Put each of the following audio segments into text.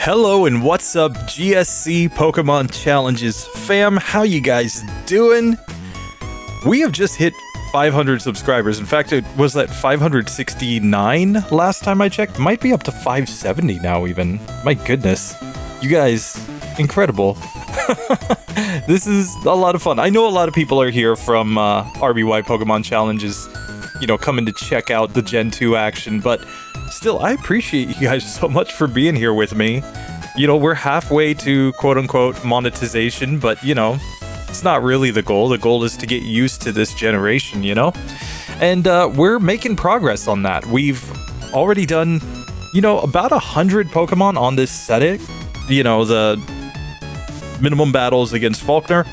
Hello and what's up, GSC Pokemon Challenges fam? How you guys doing? We have just hit 500 subscribers. In fact, it was at 569 last time I checked. Might be up to 570 now even. My goodness. You guys, incredible. This is a lot of fun. I know a lot of people are here from RBY Pokemon Challenges, you know, coming to check out the Gen 2 action, but still, I appreciate you guys so much for being here with me. You know, we're halfway to quote-unquote monetization, but, you know, it's not really the goal. The goal is to get used to this generation, you know? And we're making progress on that. We've already done, you know, about 100 Pokemon on this set. You know, the minimum battles against Faulkner.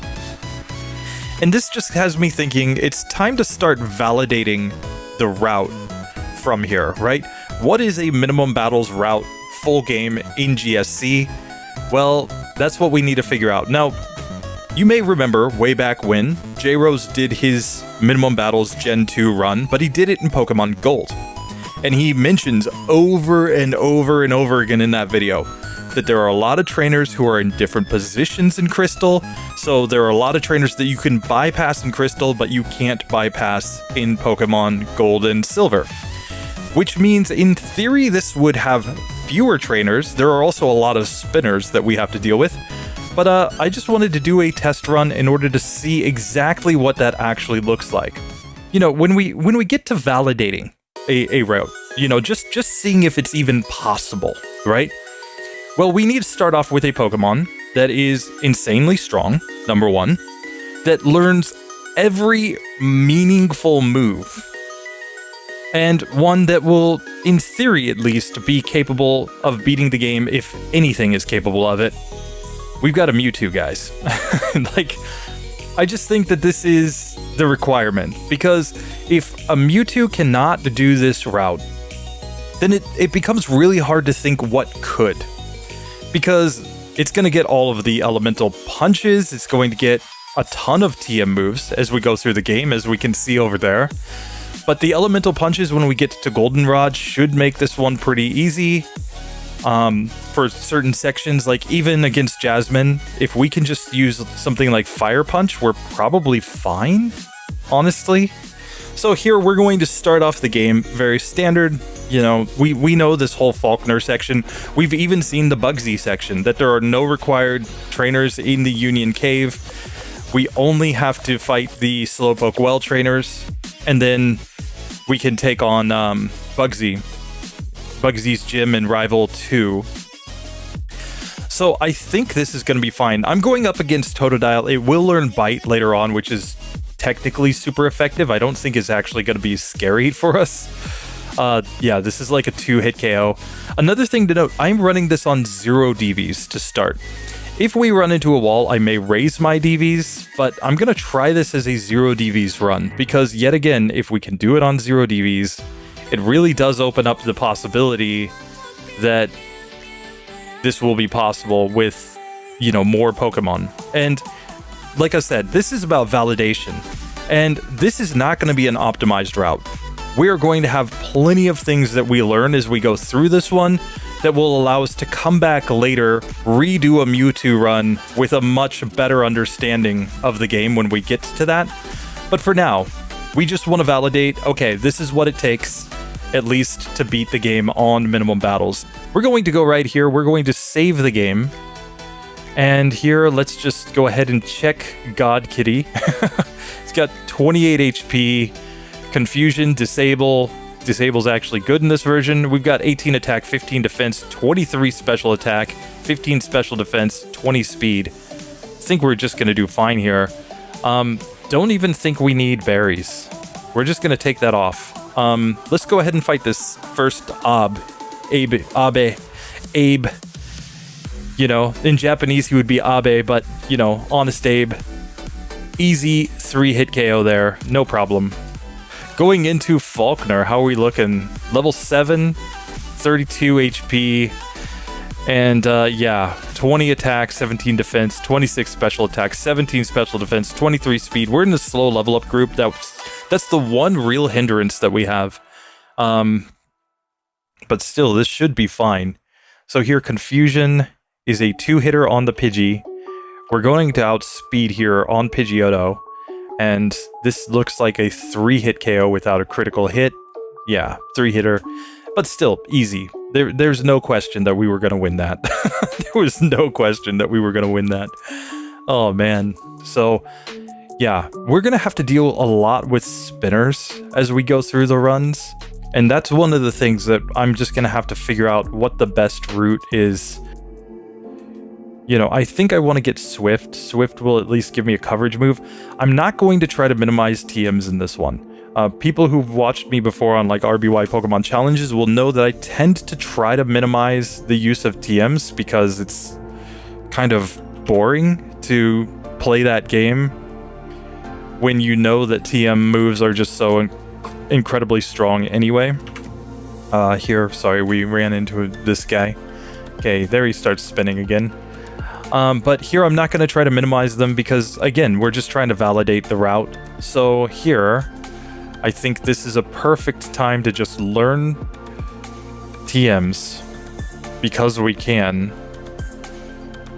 And this just has me thinking it's time to start validating the route from here, right? What is a minimum battles route full game in GSC? Well, that's what we need to figure out. Now, you may remember way back when J-Rose did his minimum battles Gen 2 run, but he did it in Pokemon Gold. And he mentions over and over and over again in that video that there are a lot of trainers who are in different positions in Crystal. So there are a lot of trainers that you can bypass in Crystal, but you can't bypass in Pokemon Gold and Silver. Which means, in theory, this would have fewer trainers. There are also a lot of spinners that we have to deal with. But I just wanted to do a test run in order to see exactly what that actually looks like. You know, when we get to validating a route, you know, just seeing if it's even possible, right? Well, we need to start off with a Pokemon that is insanely strong, number one, that learns every meaningful move, and one that will, in theory at least, be capable of beating the game if anything is capable of it. We've got a Mewtwo, guys. Like, I just think that this is the requirement, because if a Mewtwo cannot do this route, then it becomes really hard to think what could. Because it's going to get all of the elemental punches, it's going to get a ton of TM moves as we go through the game, as we can see over there. But the elemental punches when we get to Goldenrod should make this one pretty easy. For certain sections, like even against Jasmine, if we can just use something like Fire Punch, we're probably fine, honestly. So here we're going to start off the game very standard. You know, we know this whole Faulkner section. We've even seen the Bugsy section, that there are no required trainers in the Union Cave. We only have to fight the Slowpoke Well trainers, and then we can take on Bugsy's gym and Rival 2. So I think this is going to be fine. I'm going up against Totodile. It will learn Bite later on, which is technically super effective. I don't think it's actually going to be scary for us. Yeah, this is like a 2-hit KO. Another thing to note, I'm running this on 0 DVs to start. If we run into a wall, I may raise my DVs, but I'm going to try this as a 0 DVs run, because yet again, if we can do it on 0 DVs, it really does open up the possibility that this will be possible with, you know, more Pokemon. And like I said, this is about validation, and this is not going to be an optimized route. We are going to have plenty of things that we learn as we go through this one that will allow us to come back later, redo a Mewtwo run with a much better understanding of the game when we get to that. But for now, we just want to validate, okay, this is what it takes, at least to beat the game on minimum battles. We're going to go right here. We're going to save the game. And here, let's just go ahead and check God Kitty. It's got 28 HP. Confusion, Disable. Disable's actually good in this version. We've got 18 attack, 15 defense, 23 special attack, 15 special defense, 20 speed. I think we're just going to do fine here. Don't even think we need berries. We're just going to take that off. Let's go ahead and fight this first Abe. You know, in Japanese he would be Abe, but, you know, honest Abe. Easy 3-hit KO there, no problem. Going into Faulkner, how are we looking? Level 7, 32 HP, and yeah, 20 attack, 17 defense, 26 special attack, 17 special defense, 23 speed. We're in the slow level up group. That's the one real hindrance that we have. But still, this should be fine. So here, Confusion is a 2-hitter on the Pidgey. We're going to outspeed here on Pidgeotto. And this looks like a 3-hit KO without a critical hit. Yeah, 3-hitter. But still, easy. There's no question that we were going to win that. There was no question that we were going to win that. Oh, man. So, yeah, we're going to have to deal a lot with spinners as we go through the runs. And that's one of the things that I'm just going to have to figure out what the best route is. You know, I think I want to get Swift. Swift will at least give me a coverage move. I'm not going to try to minimize TMs in this one. People who've watched me before on like RBY Pokemon challenges will know that I tend to try to minimize the use of TMs because it's kind of boring to play that game when you know that TM moves are just so incredibly strong anyway. Here, sorry, we ran into this guy. Okay, there he starts spinning again. But here I'm not going to try to minimize them because, again, we're just trying to validate the route. So here, I think this is a perfect time to just learn TMs because we can.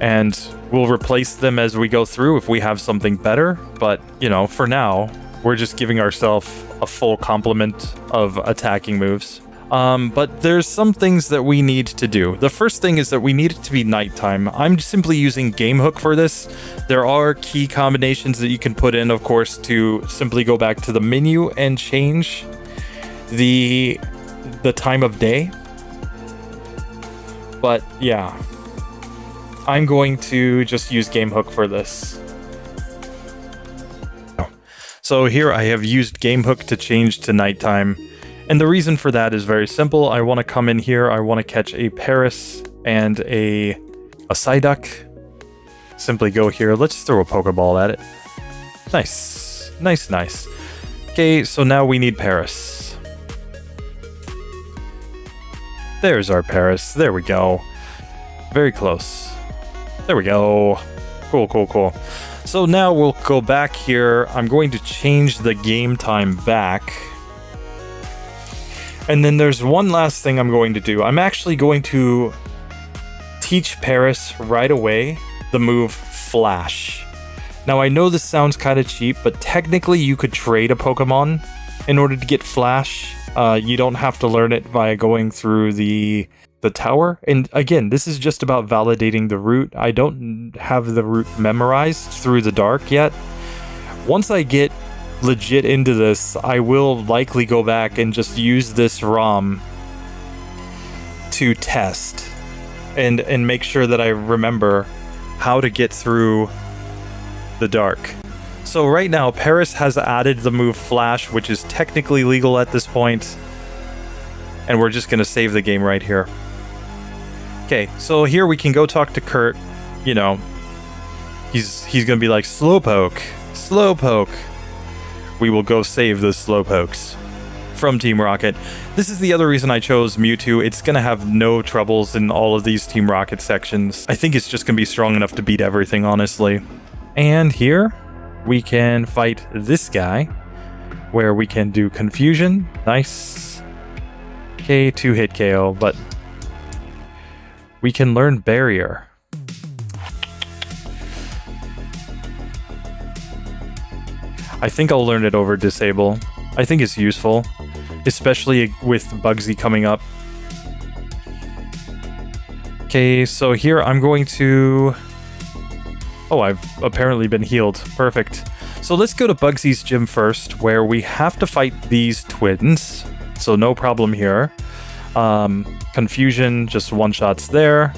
And we'll replace them as we go through if we have something better. But, you know, for now, we're just giving ourselves a full complement of attacking moves. But there's some things that we need to do. The first thing is that we need it to be nighttime. I'm simply using Game Hook for this. There are key combinations that you can put in, of course, to simply go back to the menu and change the time of day. But yeah, I'm going to just use Game Hook for this. So here I have used Game Hook to change to nighttime. And the reason for that is very simple. I want to come in here, I want to catch a Paris and a Psyduck. Simply go here, let's throw a Pokeball at it. Nice, nice, nice. Okay, so now we need Paris. There's our Paris, there we go. Very close. There we go. Cool, cool, cool. So now we'll go back here. I'm going to change the game time back. And then there's one last thing I'm going to do. I'm actually going to teach Paris right away the move Flash. Now I know this sounds kind of cheap, but technically you could trade a Pokemon in order to get Flash. You don't have to learn it via going through the tower. And again, this is just about validating the route. I don't have the route memorized through the dark yet. Once I get legit into this, I will likely go back and just use this ROM to test and make sure that I remember how to get through the dark. So right now, Paris has added the move Flash, which is technically legal at this point, and we're just going to save the game right here. Okay, so here we can go talk to Kurt. You know, he's going to be like, Slowpoke, Slowpoke. We will go save the Slowpokes from Team Rocket. This is the other reason I chose Mewtwo. It's going to have no troubles in all of these Team Rocket sections. I think it's just going to be strong enough to beat everything, honestly. And here, we can fight this guy, where we can do Confusion. Nice. Okay, 2-hit KO, but we can learn Barrier. I think I'll learn it over Disable. I think it's useful, especially with Bugsy coming up. Okay, so here I'm going to... Oh, I've apparently been healed. Perfect. So let's go to Bugsy's gym first, where we have to fight these twins. So no problem here. Confusion, just one-shots there.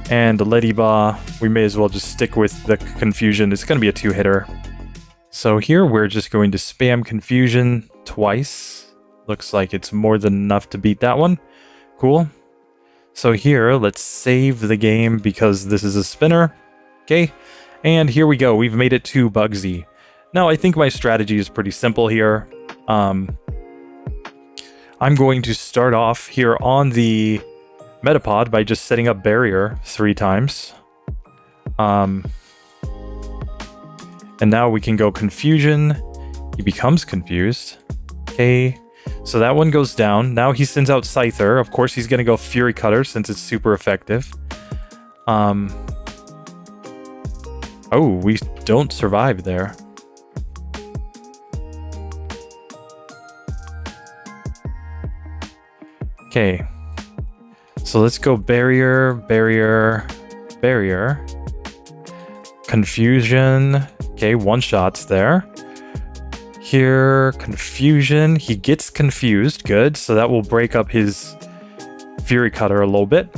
And Ladybah, we may as well just stick with the Confusion. It's going to be a 2-hitter. So here we're just going to spam Confusion twice. Looks like it's more than enough to beat that one. Cool. So here, let's save the game because this is a spinner. Okay, and here we go. We've made it to Bugsy. Now, I think my strategy is pretty simple here. I'm going to start off here on the Metapod by just setting up Barrier 3 times. And now we can go Confusion. He becomes confused. Okay, So that one goes down. Now he sends out Scyther. Of course, he's going to go Fury Cutter since it's super effective. Oh, we don't survive there. Okay. So let's go Barrier, Barrier, Barrier. Confusion. Okay, one-shots there. Here, Confusion. He gets confused. Good. So that will break up his Fury Cutter a little bit.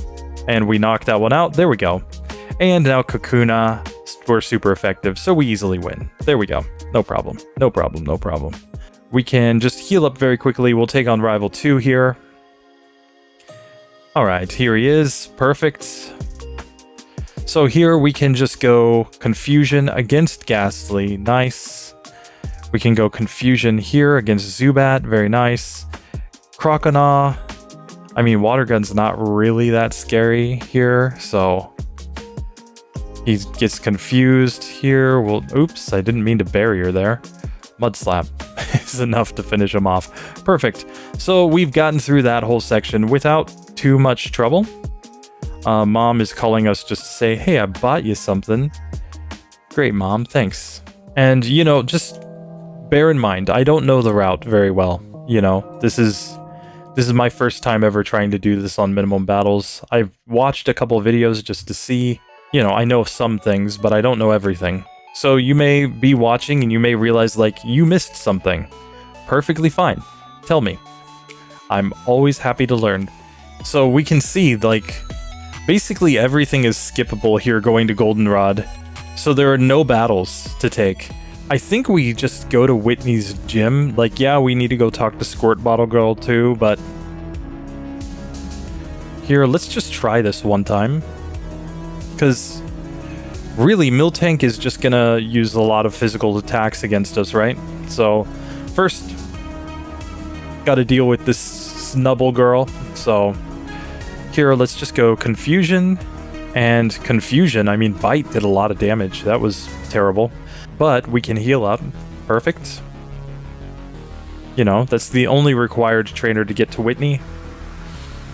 And we knock that one out. There we go. And now Kakuna. We're super effective, so we easily win. There we go. No problem. No problem. No problem. We can just heal up very quickly. We'll take on Rival 2 here. Alright, here he is. Perfect. So here we can just go Confusion against Ghastly. Nice. We can go Confusion here against Zubat. Very nice. Croconaw. I mean, Water Gun's not really that scary here, so he gets confused here. Well, oops, I didn't mean to Barrier there. Mud Slap is enough to finish him off. Perfect. So we've gotten through that whole section without too much trouble. Mom is calling us just to say, hey, I bought you something. Great, Mom, thanks. And, you know, just bear in mind, I don't know the route very well. You know, this is my first time ever trying to do this on minimum battles. I've watched a couple of videos just to see. You know, I know some things, but I don't know everything. So you may be watching and you may realize, like, you missed something. Perfectly fine. Tell me. I'm always happy to learn. So we can see, like, basically everything is skippable here going to Goldenrod. So there are no battles to take. I think we just go to Whitney's gym. Like, yeah, we need to go talk to Squirt Bottle Girl too, but here, let's just try this one time. Because really, Miltank is just gonna use a lot of physical attacks against us, right? So first, gotta deal with this Snubble Girl. So here, let's just go Confusion and Confusion. I mean, Bite did a lot of damage. That was terrible. But we can heal up. Perfect. You know, that's the only required trainer to get to Whitney.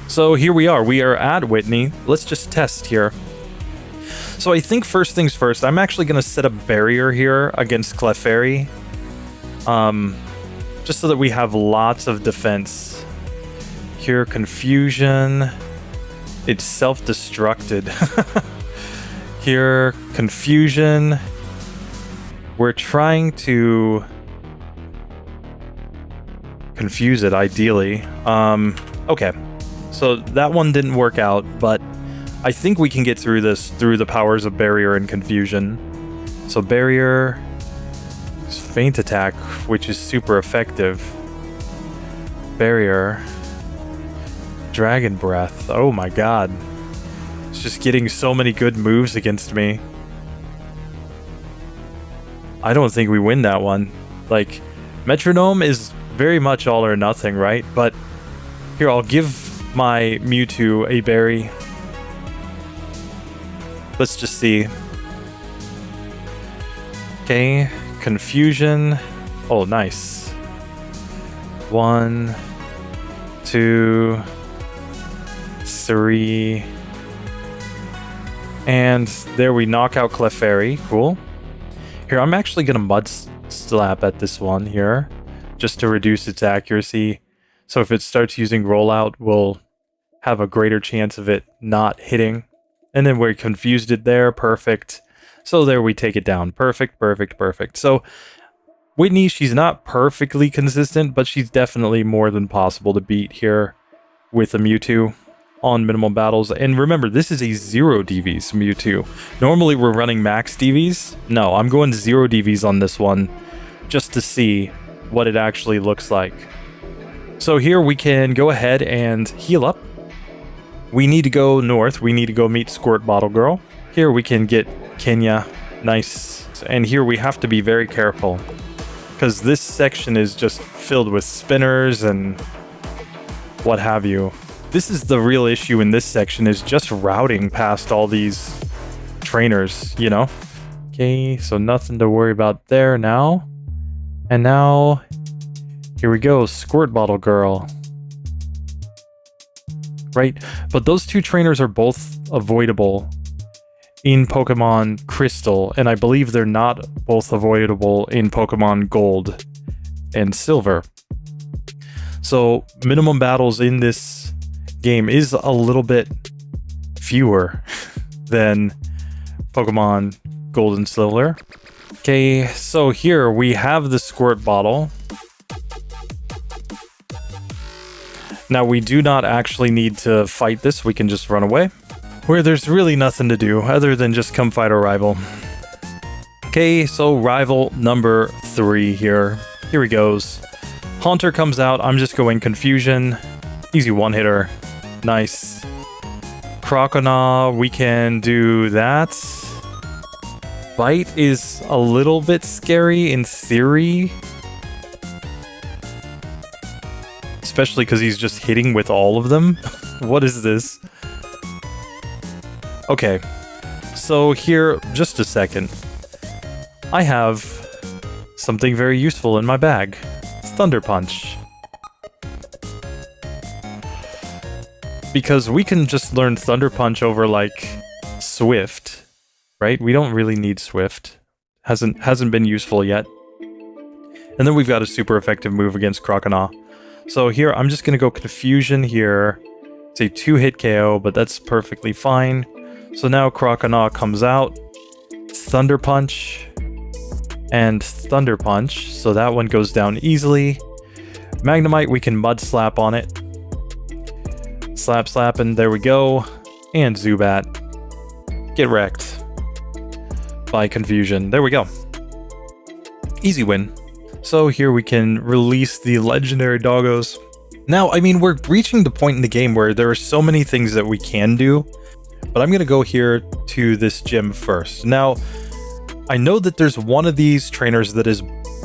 So here we are. We are at Whitney. Let's just test here. So I think first things first, I'm actually going to set a barrier here against Clefairy. Just so that we have lots of defense. Here, Confusion. It's self-destructed. Here, Confusion. We're trying to confuse it, ideally. Okay. So that one didn't work out, but I think we can get through this through the powers of Barrier and Confusion. So Barrier, Feint Attack, which is super effective. Barrier, Dragon Breath. Oh my god. It's just getting so many good moves against me. I don't think we win that one. Like, Metronome is very much all or nothing, right? But here, I'll give my Mewtwo a berry. Let's just see. Okay, Confusion. Oh, nice. 1, 2, 3. And there we knock out Clefairy. Cool. Here, I'm actually going to Mud Slap at this one here, just to reduce its accuracy. So if it starts using Rollout, we'll have a greater chance of it not hitting. And then we confused it there. Perfect. So there we take it down. Perfect, perfect, perfect. So Whitney, she's not perfectly consistent, but she's definitely more than possible to beat here with a Mewtwo on minimum battles. And remember, this is a 0 DVs Mewtwo. Normally we're running max DVs. No, I'm going 0 DVs on this one just to see what it actually looks like. So here we can go ahead and heal up. We need to go north. We need to go meet Squirt Bottle Girl. Here we can get Kenya. Nice. And here we have to be very careful, because this section is just filled with spinners and what have you. This is the real issue in this section, is just routing past all these trainers, you know? Okay, so nothing to worry about there now. And now, Here we go, Squirt Bottle Girl. Right? But those two trainers are both avoidable in Pokemon Crystal, and I believe they're not both avoidable in Pokemon Gold and Silver. So minimum battles in this game is a little bit fewer than Pokemon Gold and Silver. Okay, so here we have the Squirt Bottle. Now we do not actually need to fight this, we can just run away. Where there's really nothing to do other than just come fight our rival. Okay, so rival number 3 here. Here he goes. Haunter comes out, I'm just going Confusion. Easy one-hitter. Nice. Croconaw, we can do that. Bite is a little bit scary in theory. Especially because he's just hitting with all of them. What is this? Okay, so here, just a second. I have something very useful in my bag. It's Thunder Punch. Because we can just learn Thunder Punch over, like, Swift, right? We don't really need Swift. Hasn't been useful yet. And then we've got a super effective move against Croconaw. So here, I'm just going to go Confusion here. It's a 2-hit KO, but that's perfectly fine. So now Croconaw comes out, Thunder Punch, and Thunder Punch, so that one goes down easily. Magnemite, we can Mud Slap on it. Slap, slap, and there we go. And Zubat. Get wrecked by Confusion. There we go. Easy win. So here we can release the legendary doggos. Now, I mean, we're reaching the point in the game where there are so many things that we can do. But I'm going to go here to this gym first. Now, I know that there's one of these trainers that is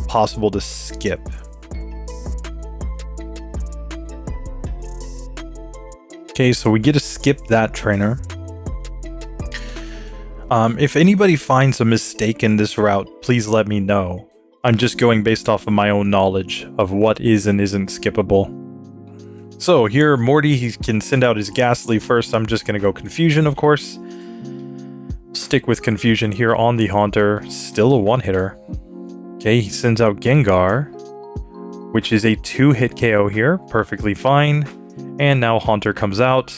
possible to skip. Okay, so we get to skip that trainer. If anybody finds a mistake in this route, please let me know. I'm just going based off of my own knowledge of what is and isn't skippable. So here, Morty, he can send out his Ghastly first. I'm just going to go Confusion, of course. Stick with Confusion here on the Haunter. Still a one-hitter. Okay, he sends out Gengar, which is a 2-hit KO here. Perfectly fine. And now Haunter comes out,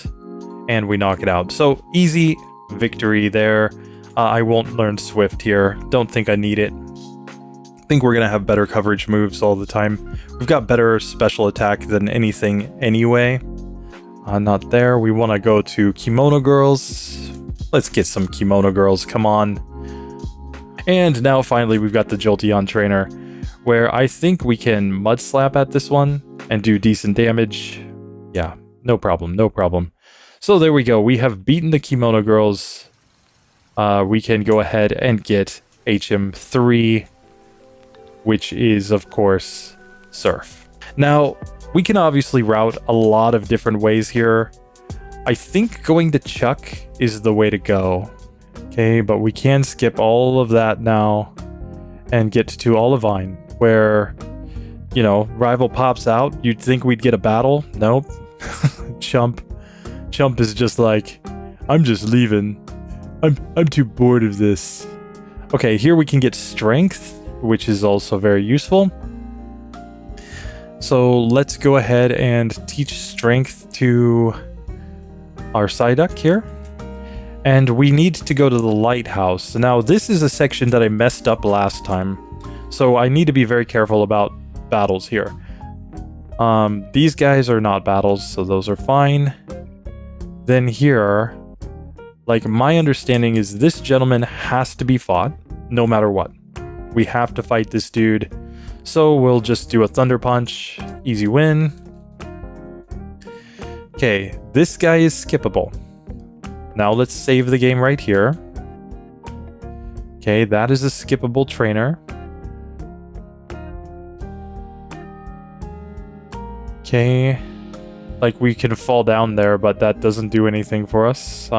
and we knock it out. So, easy victory there. I won't learn Swift here. Don't think I need it. I think we're going to have better coverage moves all the time. We've got better special attack than anything anyway. Not there. We want to go to Kimono Girls. Let's get some Kimono Girls. Come on. And now finally we've got the Jolteon trainer, where I think we can Mud Slap at this one and do decent damage. Yeah, no problem, no problem. So there we go. We have beaten the Kimono Girls. We can go ahead and get HM3, which is, of course, Surf. Now, we can obviously route a lot of different ways here. I think going to Chuck is the way to go. Okay, but we can skip all of that now and get to Olivine, where, you know, rival pops out. You'd think we'd get a battle. Nope. Chump is just like, I'm just leaving. I'm too bored of this. Okay, here we can get Strength, which is also very useful. So let's go ahead and teach Strength to our Psyduck here. And we need to go to the Lighthouse. Now, this is a section that I messed up last time, so I need to be very careful about battles here. These guys are not battles, so those are fine. Then here, like, my understanding is this gentleman has to be fought, no matter what. We have to fight this dude. So we'll just do a Thunder Punch. Easy win. Okay, this guy is skippable. Now let's save the game right here. Okay, that is a skippable trainer. Okay. Like, we can fall down there, but that doesn't do anything for us.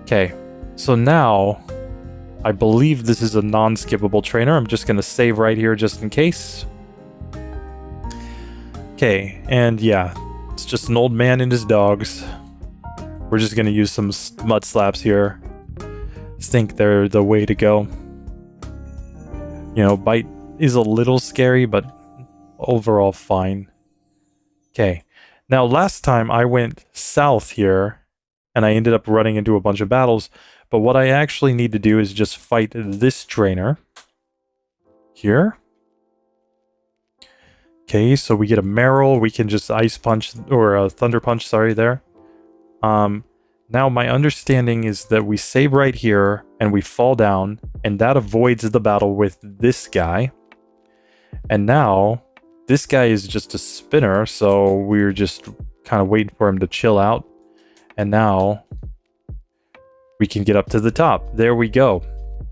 Okay, so now I believe this is a non-skippable trainer. I'm just going to save right here just in case. Okay, and yeah, it's just an old man and his dogs. We're just gonna use some mud slaps here. I think they're the way to go. You know, bite is a little scary, but overall fine. Okay, now last time I went south here, and I ended up running into a bunch of battles, but what I actually need to do is just fight this trainer. Here. Okay, so we get a Meryl, we can just Ice Punch, or Thunder Punch, sorry, there. Now my understanding is that we save right here, and we fall down, and that avoids the battle with this guy. And now, this guy is just a spinner, so we're just kind of waiting for him to chill out. And now, we can get up to the top. There we go.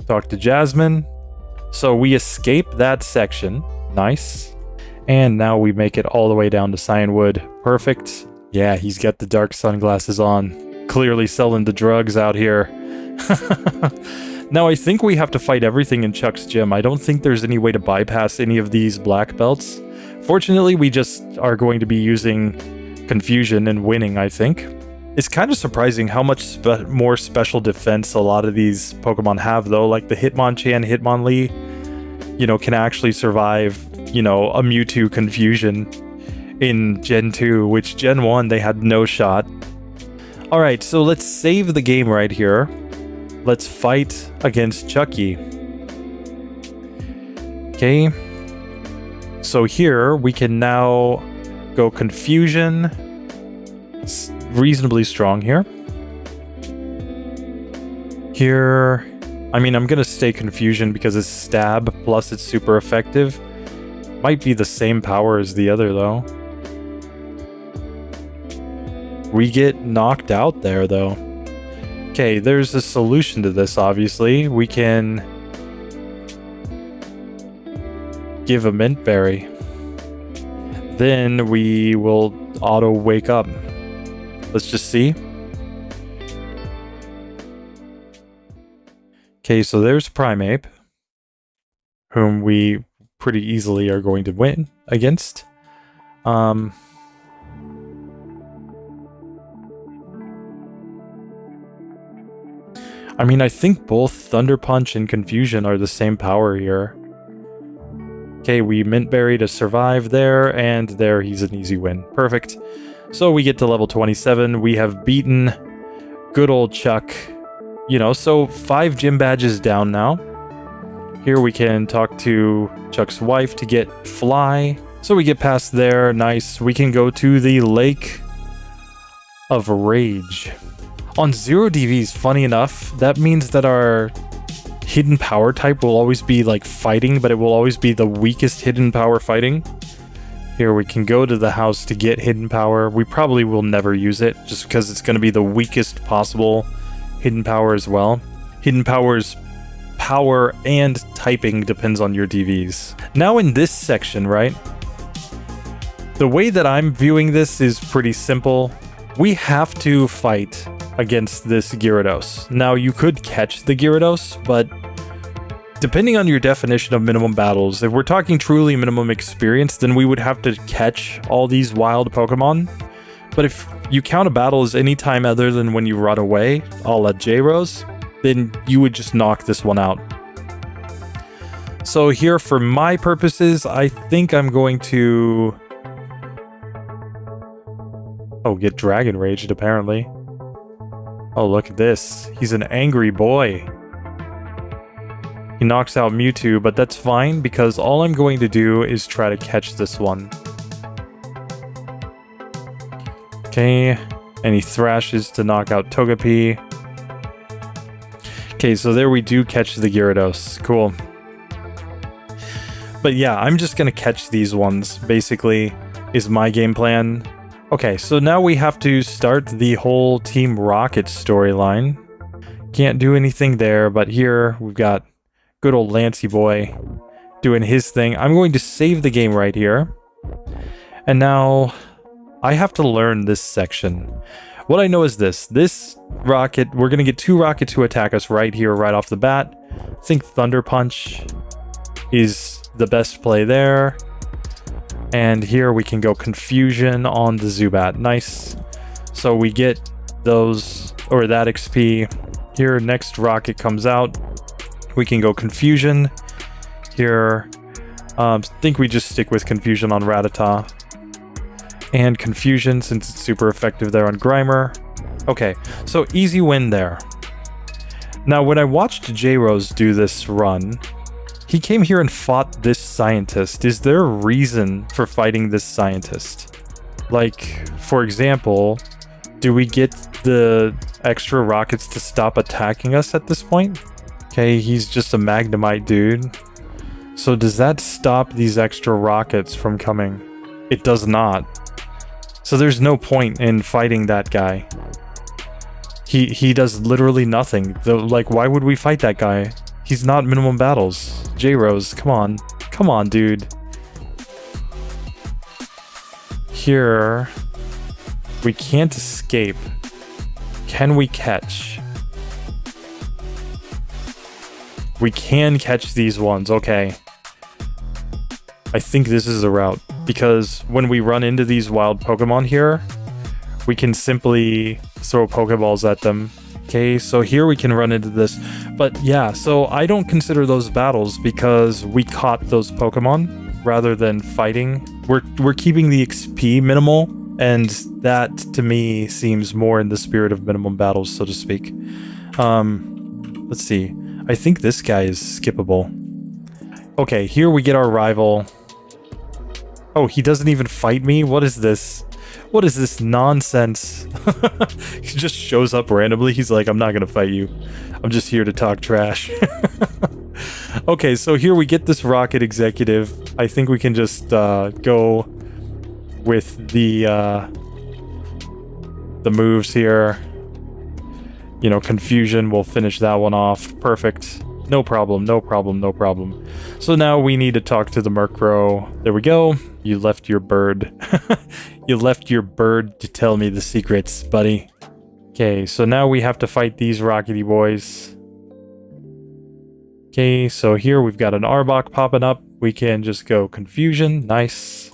Talk to Jasmine. So we escape that section. Nice. And now we make it all the way down to Cyanwood. Perfect. Yeah, he's got the dark sunglasses on. Clearly selling the drugs out here. Now I think we have to fight everything in Chuck's gym. I don't think there's any way to bypass any of these black belts. Fortunately, we just are going to be using Confusion and winning, I think. It's kind of surprising how much more special defense a lot of these Pokemon have, though. Like the Hitmonchan, Hitmonlee, you know, can actually survive, you know, a Mewtwo Confusion in Gen 2, which Gen 1, they had no shot. Alright, so let's save the game right here. Let's fight against Chucky. Okay. So here, we can now go Confusion. It's reasonably strong here. Here, I mean, I'm gonna stay Confusion because it's stab, plus it's super effective. Might be the same power as the other, though. We get knocked out there, though. Okay, there's a solution to this, obviously. We can give a Mint Berry. Then we will auto wake up. Let's just see. Okay, so there's Primeape, whom we pretty easily are going to win against. I mean, I think both Thunder Punch and Confusion are the same power here. Okay, we Mint Berry to survive there, and there he's an easy win. Perfect. So we get to level 27. We have beaten good old Chuck. You know, so 5 gym badges down now. Here we can talk to Chuck's wife to get Fly. So we get past there. Nice. We can go to the Lake of Rage. On 0 DVs, funny enough, that means that our hidden power type will always be like fighting, but it will always be the weakest hidden power fighting. Here we can go to the house to get hidden power. We probably will never use it just because it's going to be the weakest possible hidden power as well. Hidden power's power and typing depends on your DVs. Now in this section, right? The way that I'm viewing this is pretty simple. We have to fight against this Gyarados. Now, you could catch the Gyarados, but depending on your definition of minimum battles, if we're talking truly minimum experience, then we would have to catch all these wild Pokemon. But if you count a battle as any time other than when you run away, a la J-Rose, then you would just knock this one out. So here, for my purposes, I think I'm going to... Oh, get Dragon Raged, apparently. Oh, look at this. He's an angry boy. He knocks out Mewtwo, but that's fine because all I'm going to do is try to catch this one. Okay, and he thrashes to knock out Togepi. Okay, so there we do catch the Gyarados. Cool. But yeah, I'm just gonna catch these ones, basically, is my game plan. Okay, so now we have to start the whole Team Rocket storyline. Can't do anything there, but here we've got good old Lancey boy doing his thing. I'm going to save the game right here. And now I have to learn this section. What I know is this. This rocket, we're going to get 2 rockets who attack us right here, right off the bat. I think Thunder Punch is the best play there. And here we can go confusion on the Zubat. Nice. So we get those, or that XP. Here, next rocket comes out. We can go confusion. Here, think we just stick with confusion on Rattata. And confusion, since it's super effective there on Grimer. Okay, so easy win there. Now, when I watched J-Rose do this run, he came here and fought this scientist. Is there a reason for fighting this scientist? Like, for example, do we get the extra rockets to stop attacking us at this point? Okay, he's just a Magnemite dude. So does that stop these extra rockets from coming? It does not. So there's no point in fighting that guy. He does literally nothing. Like, why would we fight that guy? He's not minimum battles. J-Rose, come on. Come on, dude. Here, we can't escape. Can we catch? We can catch these ones, okay. I think this is a route, because when we run into these wild Pokemon here, we can simply throw Pokeballs at them. Okay, so here we can run into this. But yeah, so I don't consider those battles because we caught those Pokemon rather than fighting. We're keeping the XP minimal, and that to me seems more in the spirit of minimum battles, so to speak. Let's see. I think this guy is skippable. Okay, here we get our rival. Oh, he doesn't even fight me? What is this? What is this nonsense? He just shows up randomly. He's like, I'm not gonna fight you. I'm just here to talk trash. Okay, so here we get this rocket executive. I think we can just go with the moves here. You know, confusion, we'll finish that one off. Perfect. No problem, no problem, no problem. So now we need to talk to the Murkrow. There we go. You left your bird. You left your bird to tell me the secrets, buddy. Okay, so now we have to fight these Rockety boys. Okay, so here we've got an Arbok popping up. We can just go confusion. Nice.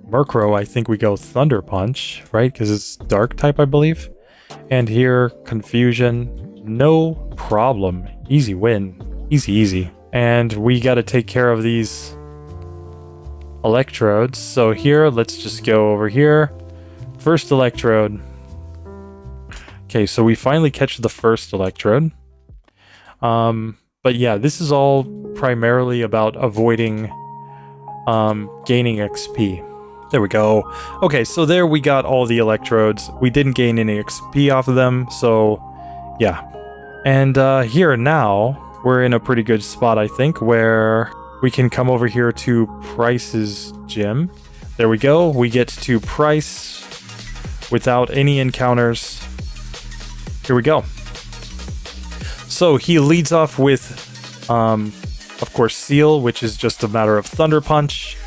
Murkrow, I think we go Thunder Punch, right? Because it's dark type, I believe. And here, confusion. No problem. Easy win. Easy, easy. And we got to take care of these electrodes. So here, let's just go over here. First electrode. Okay, so we finally catch the first electrode. But yeah, this is all primarily about avoiding gaining XP. There we go. Okay, so there we got all the electrodes. We didn't gain any XP off of them, so yeah. And here now, we're in a pretty good spot, I think, where we can come over here to Price's gym. There we go. We get to Price without any encounters. Here we go. So he leads off with, of course, Seal, which is just a matter of Thunder Punch.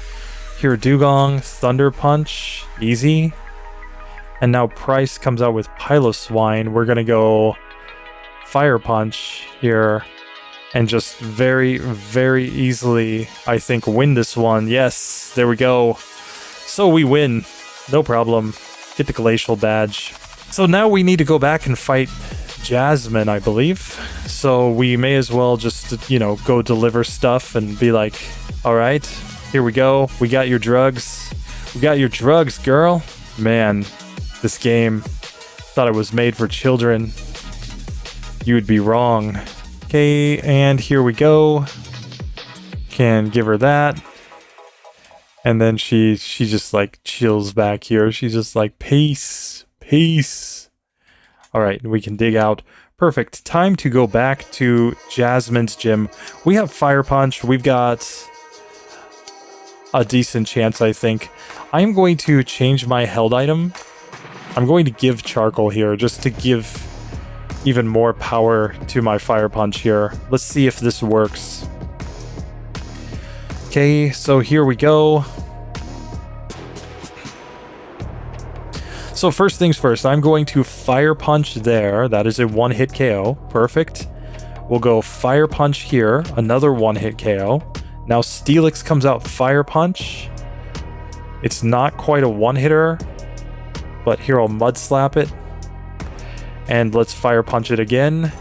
Here, Dugong, Thunder Punch, easy. And now Price comes out with Piloswine. We're going to go Fire Punch here and just very, very easily, I think, win this one. Yes, there we go. So we win. No problem. Get the Glacial Badge. So now we need to go back and fight Jasmine, I believe. So we may as well just, you know, go deliver stuff and be like, all right, here we go. We got your drugs. We got your drugs, girl. Man, this game, thought it was made for children. You would be wrong. Okay, and here we go. Can give her that. And then she just like chills back here. She's just like, peace, peace. All right, we can dig out. Perfect. Time to go back to Jasmine's gym. We have Fire Punch. We've got a decent chance, I think. I'm going to change my held item. I'm going to give Charcoal here just to give even more power to my Fire Punch here. Let's see if this works. Okay, so here we go. So first things first, I'm going to Fire Punch there. That is a one-hit KO. Perfect. We'll go Fire Punch here. Another one-hit KO. Now Steelix comes out Fire Punch. It's not quite a one-hitter, but here I'll Mud Slap it. And let's Fire Punch it again.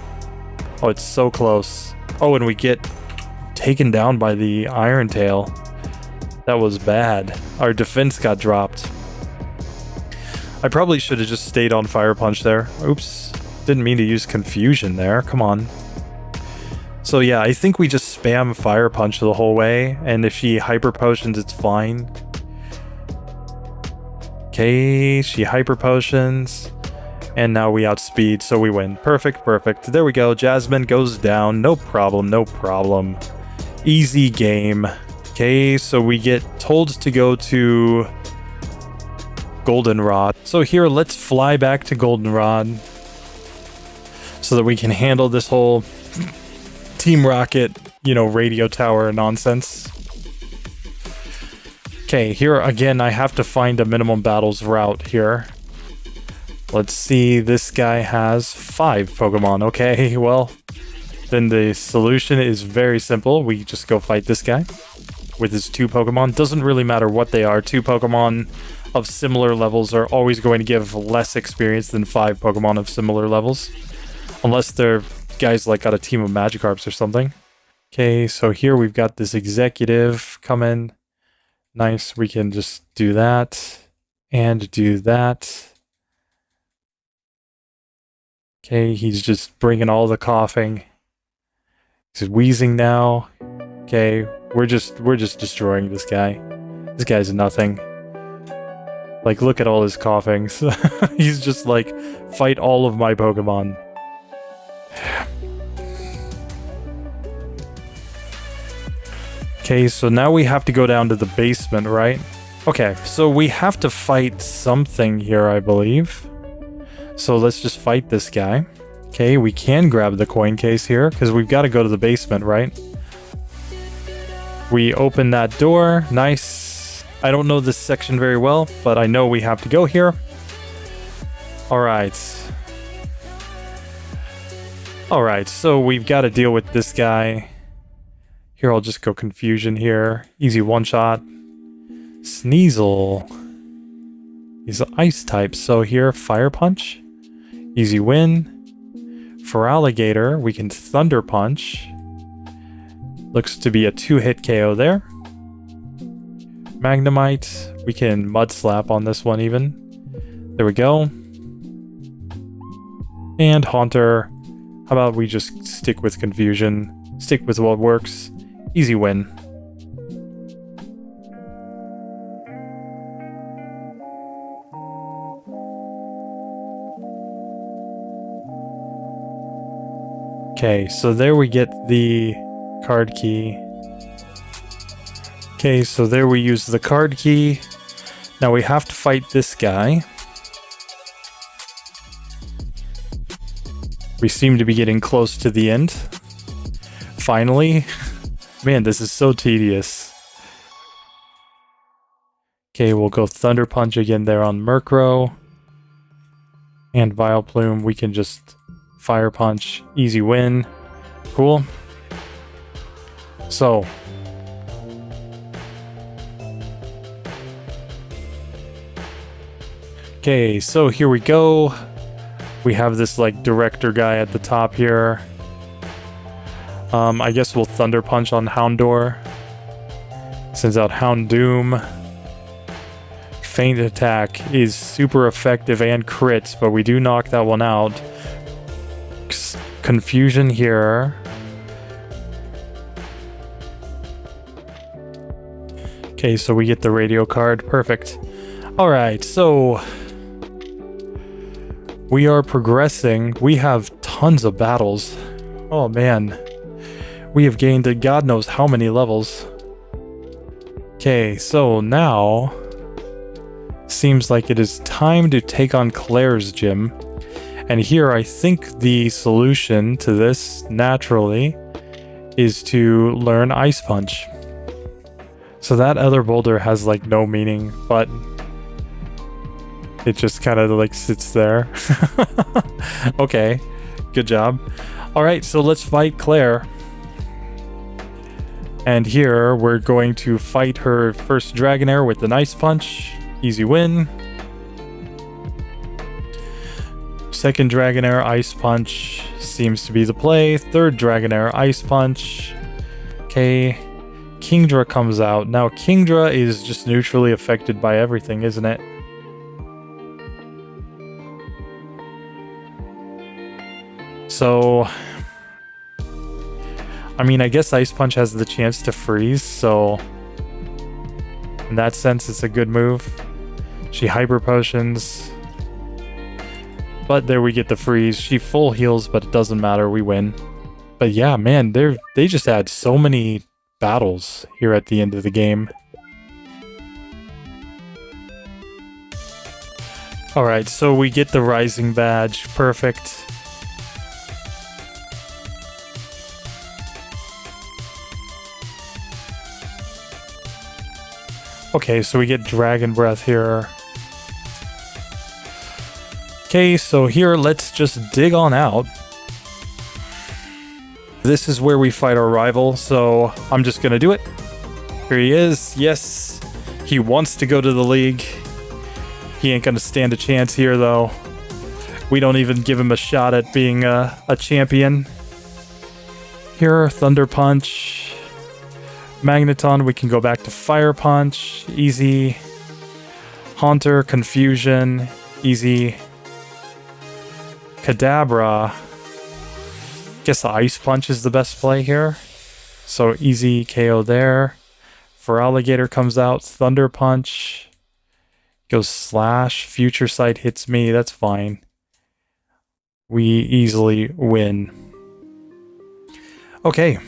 Oh, it's so close. Oh, and we get taken down by the Iron Tail. That was bad. Our defense got dropped. I probably should have just stayed on Fire Punch there. Oops. Didn't mean to use Confusion there. Come on. So yeah, I think we just spam Fire Punch the whole way, and if she Hyper Potions, it's fine. Okay, she Hyper Potions, and now we outspeed, so we win. Perfect, perfect. There we go. Jasmine goes down. No problem, no problem. Easy game. Okay, so we get told to go to Goldenrod. So here, let's fly back to Goldenrod so that we can handle this whole Team Rocket, you know, radio tower nonsense. Okay, here again, I have to find a minimum battles route here. Let's see, this guy has 5 Pokemon. Okay, well, then the solution is very simple. We just go fight this guy with his 2 Pokemon. Doesn't really matter what they are. 2 Pokemon of similar levels are always going to give less experience than 5 Pokemon of similar levels. Unless they're guys like got a team of Magikarps or something. Okay, so here we've got this executive coming. Nice, we can just do that and do that. Okay, he's just bringing all the coughing. He's wheezing now. Okay, we're just destroying this guy. This guy's nothing. Like, look at all his coughings. He's just like, fight all of my Pokemon. Okay, so now we have to go down to the basement, right? Okay, so we have to fight something here, I believe. So let's just fight this guy. Okay, we can grab the coin case here, because we've got to go to the basement, right? We open that door. Nice. I don't know this section very well, but I know we have to go here. Alright. Alright, so we've got to deal with this guy. Here, I'll just go Confusion here. Easy one-shot. Sneasel. He's an ice type, so here, Fire Punch. Easy win. For Alligator, we can Thunder Punch. Looks to be a 2-hit KO there. Magnemite, we can Mud Slap on this one even. There we go. And Haunter, how about we just stick with Confusion? Stick with what works. Easy win. Okay, so there we get the card key. Okay, so there we use the card key. Now we have to fight this guy. We seem to be getting close to the end. Finally. Man, this is so tedious. Okay, we'll go Thunder Punch again there on Murkrow. And Vileplume, we can just Fire Punch. Easy win. Cool. So. Okay, so here we go. We have this like director guy at the top here. I guess we'll Thunder Punch on Houndour. Sends out Houndoom. Feint Attack is super effective and crits, but we do knock that one out. Confusion here. Okay, so we get the radio card. Perfect. Alright, so we are progressing. We have tons of battles. Oh man. We have gained God knows how many levels. Okay, so now seems like it is time to take on Claire's gym. And here I think the solution to this, naturally, is to learn Ice Punch. So that other boulder has like no meaning, but it just kind of like sits there. Okay, good job. Alright, so let's fight Claire. And here we're going to fight her first Dragonair with an Ice Punch. Easy win. Second Dragonair, Ice Punch seems to be the play. Third Dragonair, Ice Punch. Okay. Kingdra comes out. Now Kingdra is just neutrally affected by everything, isn't it? So, I mean, I guess Ice Punch has the chance to freeze, so in that sense, it's a good move. She Hyper Potions, but there we get the freeze. She full heals, but it doesn't matter, we win. But yeah, man, they just add so many battles here at the end of the game. Alright, so we get the Rising Badge, perfect. Okay, so we get Dragon Breath here. Okay, so here, let's just dig on out. This is where we fight our rival, so I'm just gonna do it. Here he is. Yes, he wants to go to the league. He ain't gonna stand a chance here, though. We don't even give him a shot at being a champion. Here, Thunder Punch. Magneton, we can go back to Fire Punch, easy. Haunter, Confusion, easy. Kadabra. Guess the Ice Punch is the best play here. So easy KO there. Feraligatr comes out, Thunder Punch. Goes Slash, Future Sight hits me, that's fine. We easily win. Okay,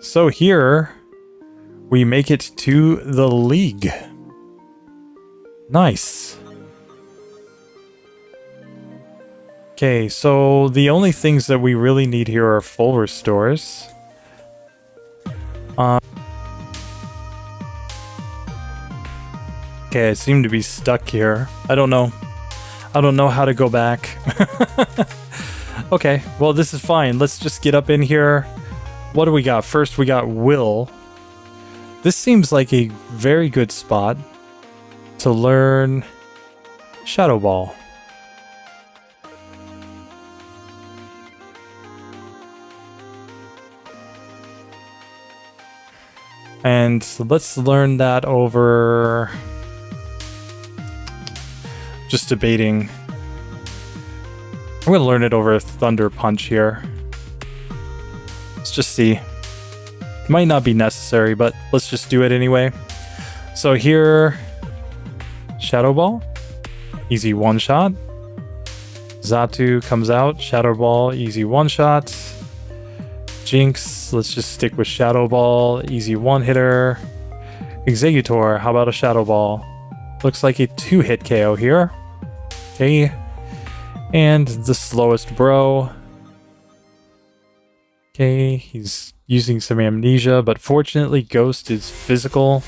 so here we make it to the league. Nice. Okay, so the only things that we really need here are full restores. Okay, I seem to be stuck here. I don't know how to go back. Okay, well this is fine. Let's just get up in here. What do we got? First we got Will. This seems like a very good spot to learn Shadow Ball. And let's learn that over... Just debating. I'm going to learn it over Thunder Punch here. Let's just see. Might not be necessary, but let's just do it anyway. So here, Shadow Ball, easy one-shot. Xatu comes out, Shadow Ball, easy one-shot. Jinx, let's just stick with Shadow Ball, easy one-hitter. Executor, how about a Shadow Ball? Looks like a two-hit KO here. Okay. And the slowest bro. Okay, he's using some amnesia, but fortunately Ghost is physical.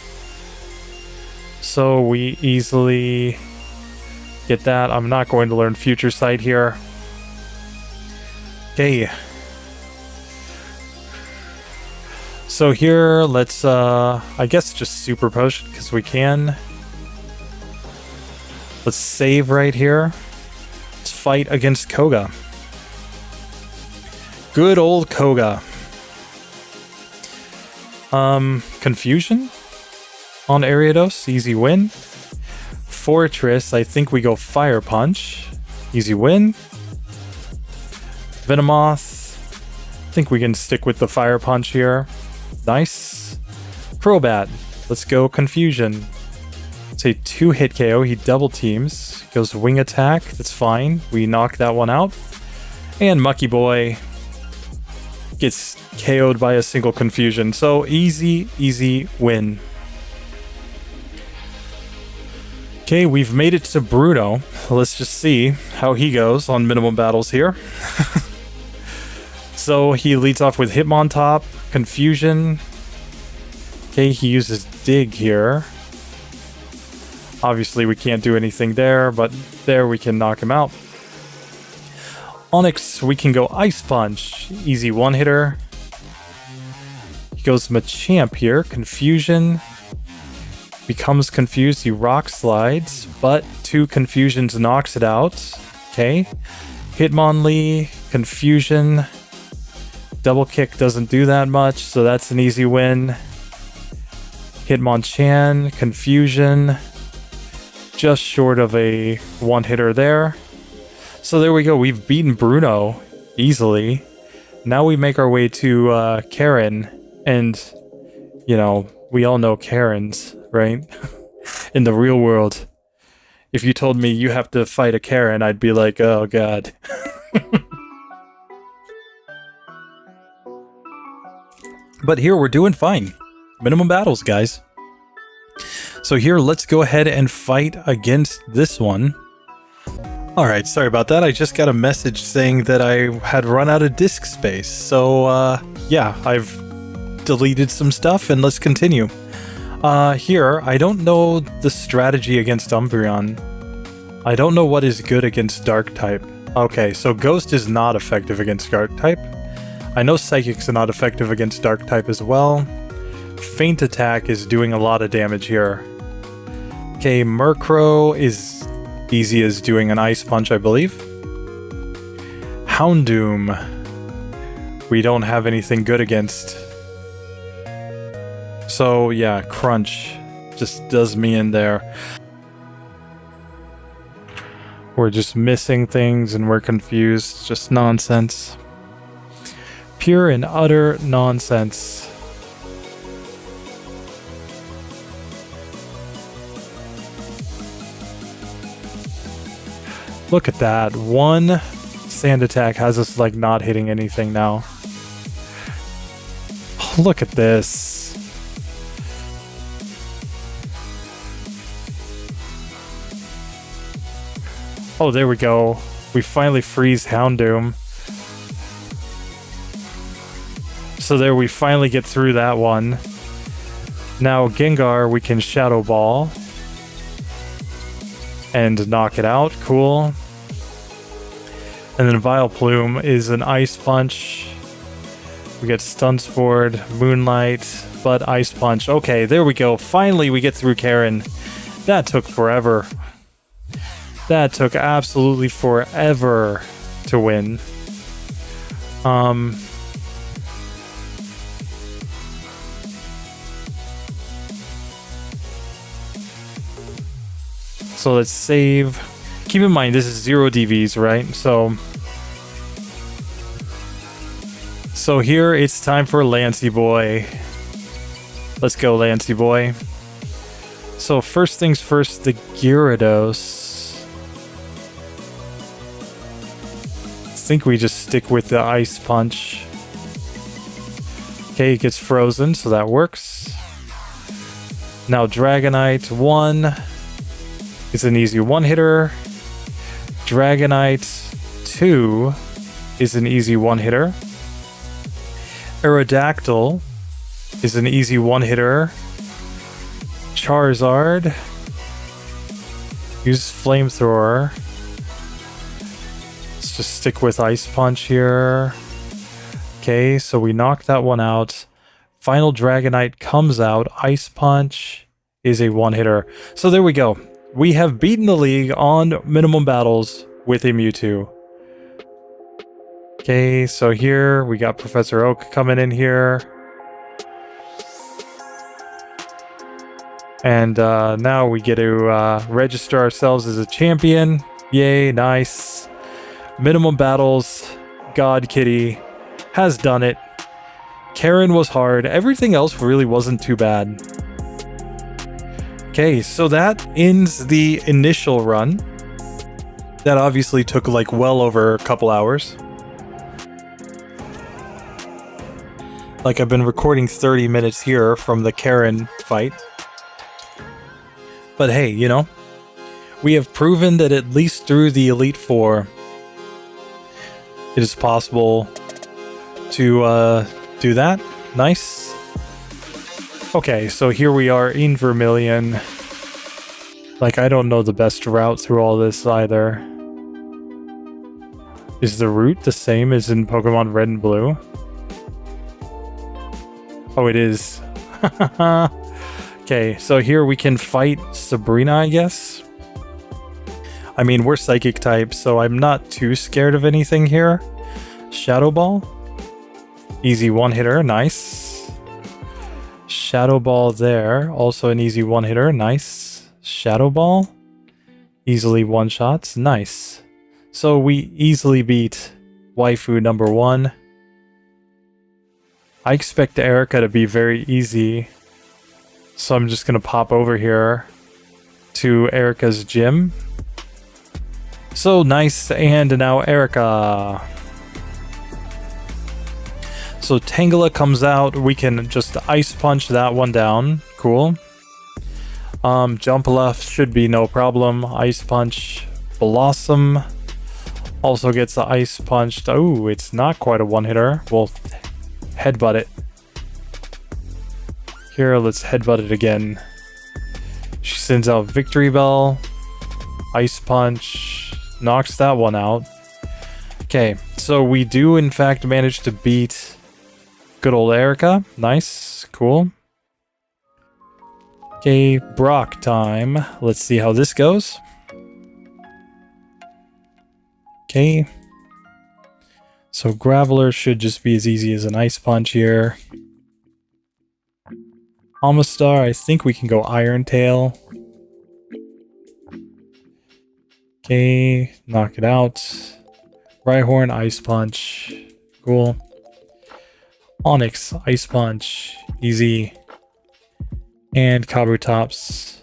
So we easily get that. I'm not going to learn Future Sight here. Okay. So here, let's, I guess just Super Potion, because we can. Let's save right here. Let's fight against Koga. Good old Koga. Confusion on Ariados, easy win. Fortress, I think we go Fire Punch, easy win. Venomoth, I think we can stick with the Fire Punch here. Nice. Crobat, let's go Confusion. It's a two-hit KO, he double teams. Goes Wing Attack, that's fine. We knock that one out. And Mucky Boy gets KO'd by a single Confusion. So easy, easy win. Okay, we've made it to Bruno. Let's just see how he goes on minimum battles here. So he leads off with Hitmontop, Confusion. Okay, he uses Dig here. Obviously we can't do anything there, but there we can knock him out. Onyx, we can go Ice Punch. Easy one-hitter. He goes Machamp here. Confusion. Becomes confused. He rock slides, but 2 confusions knocks it out. Okay. Hitmonlee. Confusion. Double kick doesn't do that much, so that's an easy win. Hitmonchan. Confusion. Just short of a one-hitter there. So there we go. We've beaten Bruno easily. Now we make our way to Karen. And, you know, we all know Karens, right? In the real world. If you told me you have to fight a Karen, I'd be like, oh god. But here we're doing fine. Minimum battles, guys. So here, let's go ahead and fight against this one. Alright, sorry about that. I just got a message saying that I had run out of disk space. So, yeah, I've deleted some stuff and let's continue. Here, I don't know the strategy against Umbreon. I don't know what is good against Dark type. Okay, so Ghost is not effective against Dark type. I know Psychic's not effective against Dark type as well. Feint Attack is doing a lot of damage here. Okay, Murkrow is easy as doing an Ice Punch, I believe. Houndoom, we don't have anything good against. So yeah, Crunch just does me in there. We're just missing things and we're confused. Just nonsense. Pure and utter nonsense. Look at that. One Sand Attack has us like not hitting anything now. Oh, look at this. Oh, there we go. We finally freeze Houndoom. So there we finally get through that one. Now Gengar, we can Shadow Ball. And knock it out. Cool. And then Vileplume is an Ice Punch. We get Stun Spore, Moonlight, but Ice Punch. Okay, there we go. Finally, we get through Karen. That took forever. That took absolutely forever to win. So let's save. Keep in mind, this is 0 DVs, right? So here it's time for Lancey Boy. Let's go, Lancey Boy. So first things first, the Gyarados. I think we just stick with the Ice Punch. Okay, it gets frozen, so that works. Now Dragonite 1 is an easy one-hitter. Dragonite 2 is an easy one-hitter. Aerodactyl is an easy one-hitter. Charizard. Use Flamethrower. Let's just stick with Ice Punch here. Okay, so we knocked that one out. Final Dragonite comes out. Ice Punch is a one-hitter. So there we go. We have beaten the league on minimum battles with a Mewtwo. Okay, so here we got Professor Oak coming in here. And now we get to register ourselves as a champion. Yay, nice. Minimum battles. God Kitty has done it. Karen was hard. Everything else really wasn't too bad. Okay, so that ends the initial run. That obviously took like well over a couple hours. Like I've been recording 30 minutes here from the Karen fight. But hey, you know, we have proven that at least through the Elite Four, it is possible to do that. Nice. Okay, so here we are in Vermilion. Like, I don't know the best route through all this either. Is the route the same as in Pokemon Red and Blue? Oh, it is. Okay, so here we can fight Sabrina, I guess. I mean, we're psychic type, so I'm not too scared of anything here. Shadow Ball. Easy one-hitter, nice. Shadow Ball there, also an easy one-hitter, nice. Shadow Ball. Easily one-shots, nice. So we easily beat waifu number 1. I expect Erica to be very easy. So I'm just going to pop over here to Erica's gym. So nice, and now Erica. So Tangela comes out. We can just ice punch that one down. Cool. Jump left should be no problem. Ice punch. Blossom also gets the ice punched. Oh, it's not quite a one-hitter. We'll headbutt it. Here, let's headbutt it again. She sends out Victory Bell. Ice punch. Knocks that one out. Okay, so we do in fact manage to beat good old Erica. Nice. Cool. Okay, Brock time. Let's see how this goes. Okay. So Graveler should just be as easy as an ice punch here. Amistar, I think we can go Iron Tail. Okay, knock it out. Rhyhorn, Ice Punch. Cool. Onyx, Ice Punch. Easy. And Kabutops.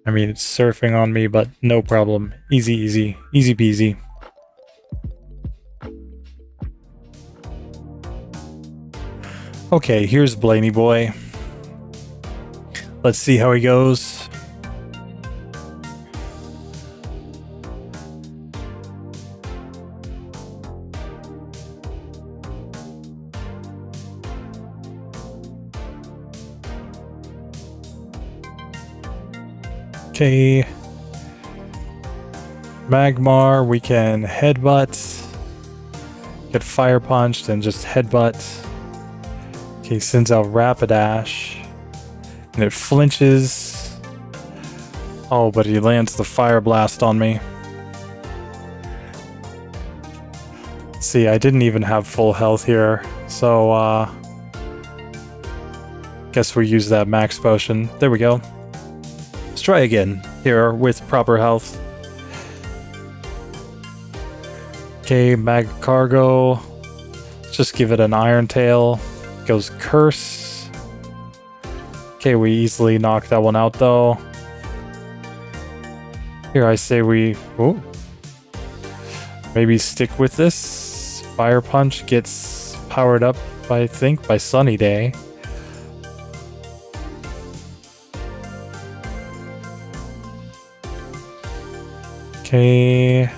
I mean, it's surfing on me, but no problem. Easy, easy. Easy peasy. Okay, here's Blaney Boy. Let's see how he goes. Okay. Magmar, we can headbutt. Get fire punched and just headbutt. Okay, sends out Rapidash. And it flinches. Oh, but he lands the Fire Blast on me. See, I didn't even have full health here. So, guess we use that max potion. There we go. Let's try again here with proper health. Okay, Magcargo. Just give it an Iron Tail. Goes Curse. Okay, we easily knock that one out though. Here I say we maybe stick with this. Fire Punch gets powered up, I think, by Sunny Day. Okay.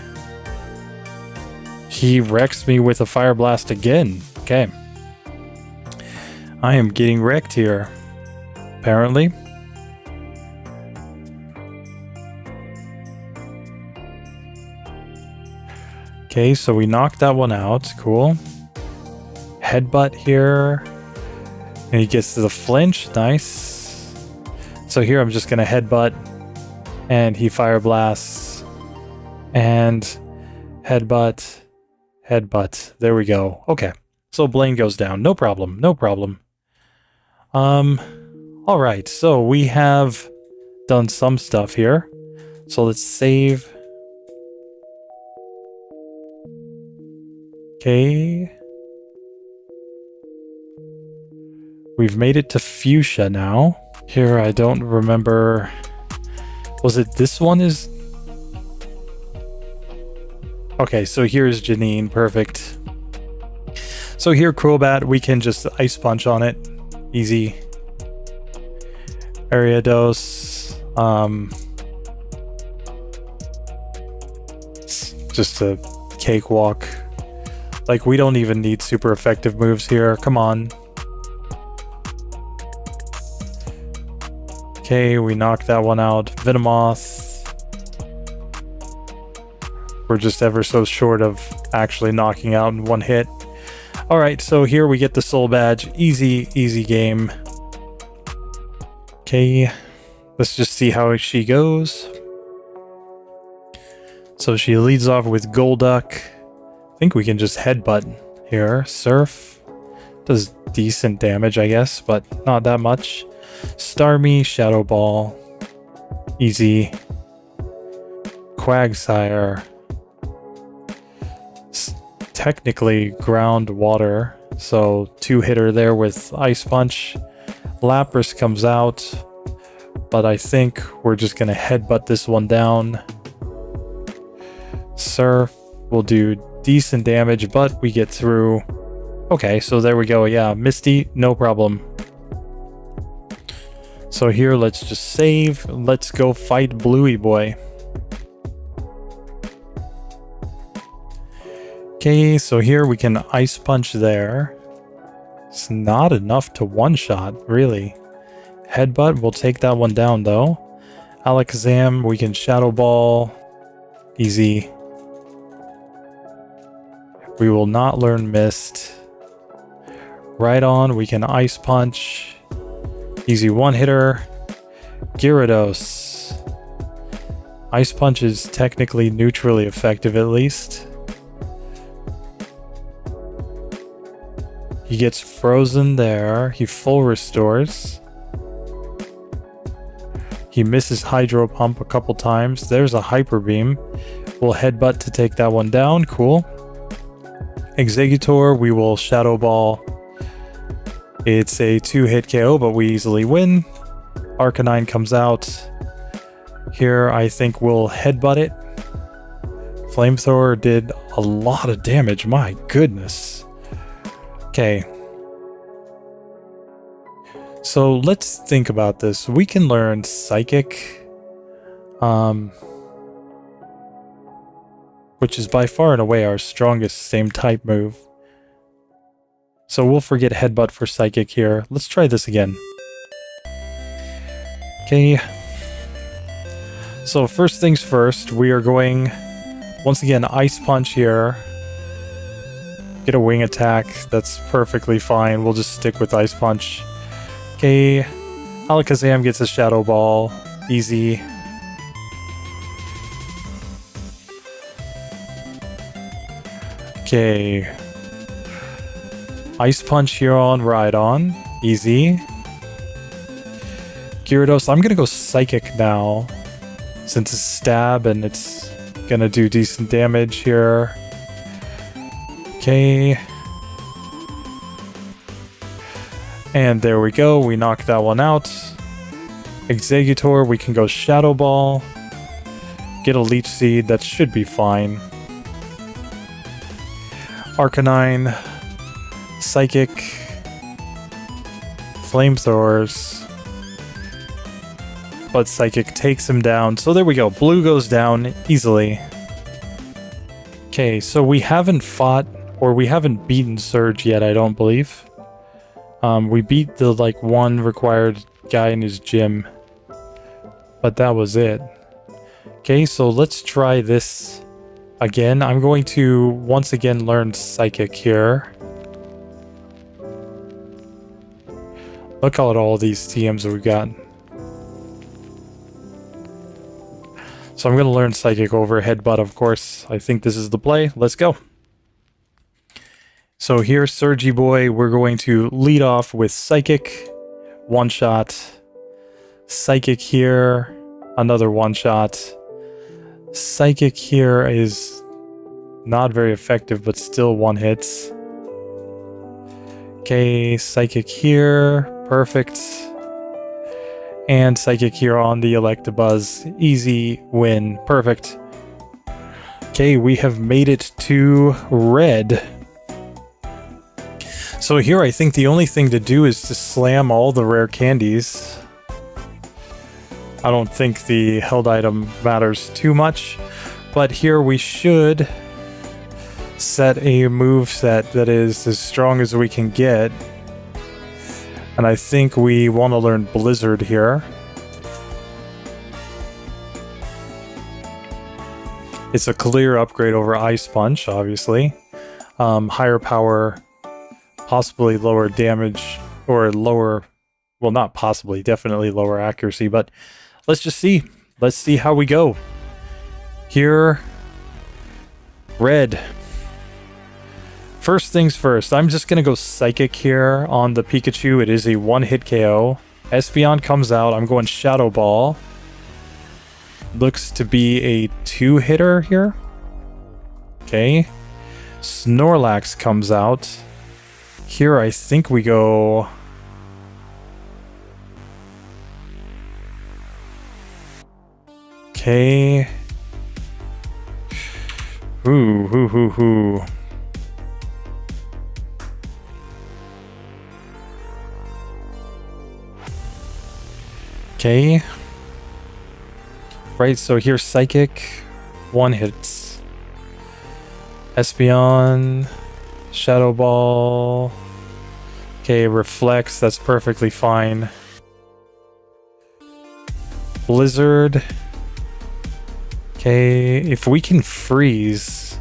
He wrecks me with a Fire Blast again. Okay. I am getting wrecked here, apparently. Okay, so we knocked that one out. Cool. Headbutt here. And he gets to the flinch. Nice. So here I'm just going to headbutt. And he Fire Blasts. And headbutt. Headbutt. There we go. Okay. So Blaine goes down. No problem. No problem. All right, so we have done some stuff here. So let's save. Okay. We've made it to Fuchsia now. Here, I don't remember. Was it this one is? Okay, so here's Janine. Perfect. So here, Crobat, we can just Ice Punch on it. Easy. Ariados. Just a cakewalk. Like, we don't even need super effective moves here. Come on. Okay, we knocked that one out. Venomoth. We're just ever so short of actually knocking out in one hit. Alright, so here we get the soul badge. Easy game. Okay, let's just see how she goes. So she leads off with Golduck. I think we can just headbutt here. Surf does decent damage, I guess, but not that much. Starmie, Shadow Ball. Easy. Quagsire. Technically ground water, so 2-hitter there with Ice Punch. Lapras comes out, but I think we're just gonna headbutt this one down. Surf will do decent damage, but we get through. Okay, so there we go. Yeah, Misty, no problem. So here, let's just save. Let's go fight Bluey Boy. Okay, so here we can Ice Punch there. It's not enough to one-shot, really. Headbutt, we'll take that one down, though. Alakazam, we can Shadow Ball. Easy. We will not learn Mist. Right on, we can Ice Punch. Easy one-hitter. Gyarados. Ice Punch is technically neutrally effective, at least. He gets frozen there. He full restores. He misses Hydro Pump a couple times. There's a Hyper Beam. We'll Headbutt to take that one down. Cool. Exeggutor, we will Shadow Ball. It's a 2-hit KO, but we easily win. Arcanine comes out. Here, I think we'll Headbutt it. Flamethrower did a lot of damage. My goodness. Okay. So let's think about this. We can learn Psychic, which is by far and away our strongest same type move. So we'll forget Headbutt for Psychic here. Let's try this again. Okay. So first things first, we are going, once again, Ice Punch here. Get a wing attack, that's perfectly fine. We'll just stick with Ice Punch. Okay, Alakazam gets a Shadow Ball. Easy. Okay. Ice Punch here on Rhydon. Easy. Gyarados, I'm gonna go Psychic now. Since it's Stab and it's gonna do decent damage here. Okay. And there we go. We knocked that one out. Exeggutor, we can go Shadow Ball. Get a Leech Seed. That should be fine. Arcanine. Psychic. Flamethrowers. But Psychic takes him down. So there we go. Blue goes down easily. Okay, so we haven't fought, or we haven't beaten Surge yet, I don't believe. We beat the, one required guy in his gym. But that was it. Okay, so let's try this again. I'm going to, once again, learn Psychic here. Look at all these TMs we've got. So I'm going to learn Psychic over Headbutt, of course. I think this is the play. Let's go. So here, Surgy Boy, we're going to lead off with Psychic. One shot. Psychic here. Another one shot. Psychic here is not very effective, but still one hits. Okay, Psychic here. Perfect. And Psychic here on the Electabuzz. Easy win. Perfect. Okay, we have made it to Red. So here I think the only thing to do is to slam all the rare candies. I don't think the held item matters too much, but here we should set a moveset that is as strong as we can get. And I think we want to learn Blizzard here. It's a clear upgrade over Ice Punch, obviously. Higher power, possibly lower damage, or lower, well, not possibly, definitely lower accuracy, but let's just see. Let's see how we go. Here, red. First things first, I'm just going to go Psychic here on the Pikachu. It is a one-hit KO. Espeon comes out. I'm going Shadow Ball. Looks to be a two-hitter here. Okay. Snorlax comes out. Here I think we go... Okay. Ooh. Okay. Right, so here's Psychic. One hits. Espeon. Shadow Ball. Okay, Reflects. That's perfectly fine. Blizzard. Okay, if we can freeze.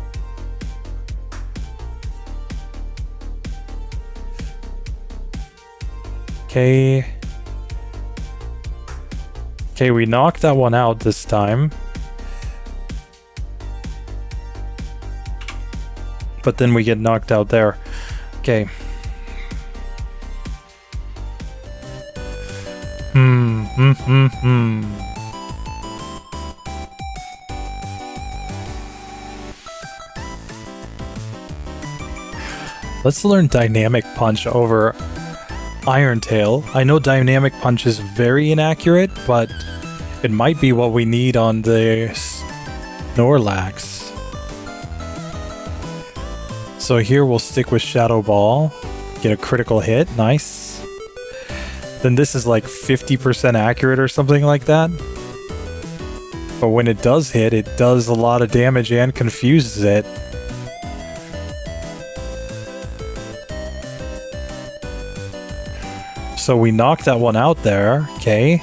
Okay. Okay, we knocked that one out this time. But then we get knocked out there. Okay. Let's learn Dynamic Punch over Iron Tail. I know Dynamic Punch is very inaccurate, but it might be what we need on the Snorlax. So here we'll stick with Shadow Ball. Get a critical hit. Nice. Then this is like 50% accurate or something like that. But when it does hit, it does a lot of damage and confuses it. So we knocked that one out there. Okay.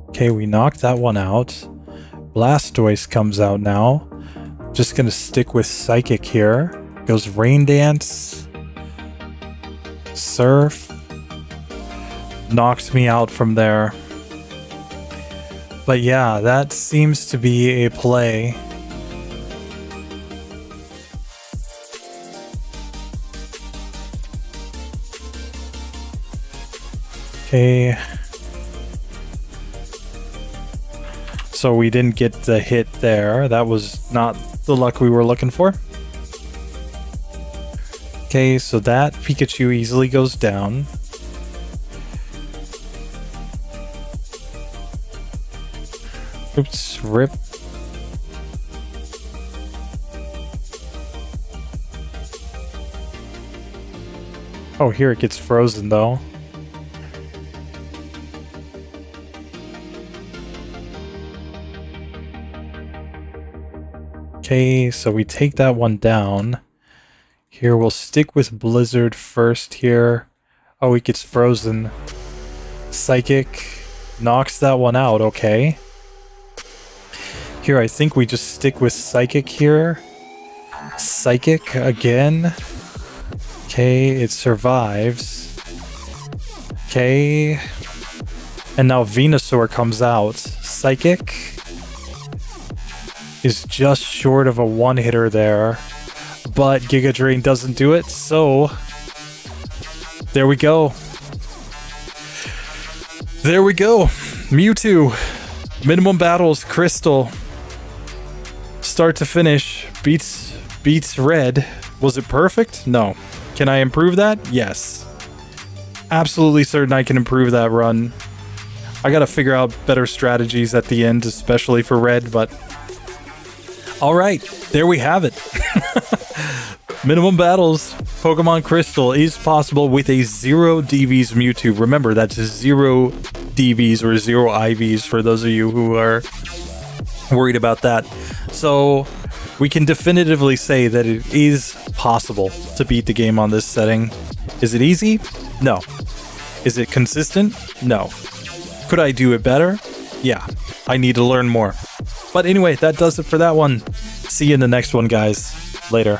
Okay, we knocked that one out. Blastoise comes out now. Just gonna stick with Psychic here. Goes Rain Dance. Surf. Knocks me out from there. But yeah, that seems to be a play. Okay. So we didn't get the hit there. That was not the luck we were looking for. Okay, so that Pikachu easily goes down. Oops, rip. Oh, here it gets frozen though. Okay, so we take that one down. Here we'll stick with Blizzard first here. Oh, it gets frozen. Psychic knocks that one out, okay. Here I think we just stick with Psychic here. Psychic again. Okay, it survives. Okay. And now Venusaur comes out. Psychic is just short of a one-hitter there, but Giga Drain doesn't do it, so there we go. There we go. Mewtwo, minimum battles, Crystal, start to finish, beats Red. Was it perfect? No. Can I improve that? Yes. Absolutely certain I can improve that run. I gotta figure out better strategies at the end, especially for Red, but all right, there we have it. Minimum battles, Pokemon Crystal is possible with a 0 DVs Mewtwo. Remember, that's 0 DVs or 0 IVs for those of you who are worried about that. So we can definitively say that it is possible to beat the game on this setting. Is it easy? No. Is it consistent? No. Could I do it better? Yeah, I need to learn more. But anyway, that does it for that one. See you in the next one, guys. Later.